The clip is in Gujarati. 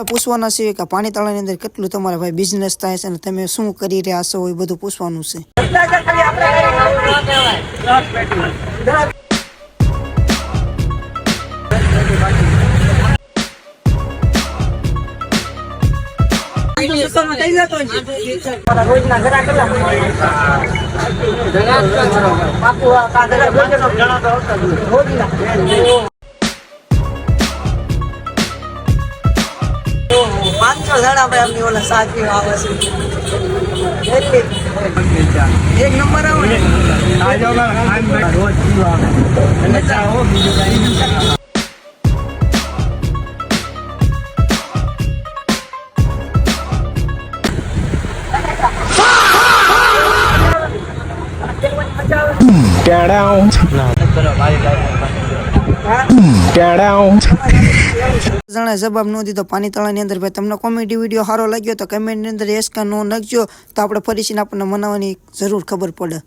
પૂછવાના છે કે પાણી તળાવની અંદર કેટલું તમારે ભાઈ બિઝનેસ થાય છે અને તમે શું કરી રહ્યા છો એ બધું પૂછવાનું છે. એક નંબર જણા જવાબ ન દીધો પાણી તળાવની અંદર. ભાઈ તમને કોમેડી વિડીયો સારો લાગ્યો તો કમેન્ટની અંદર એસ કા નો નાખજો તો આપણે ફરીથી આપણને મનાવવાની જરૂર ખબર પડે.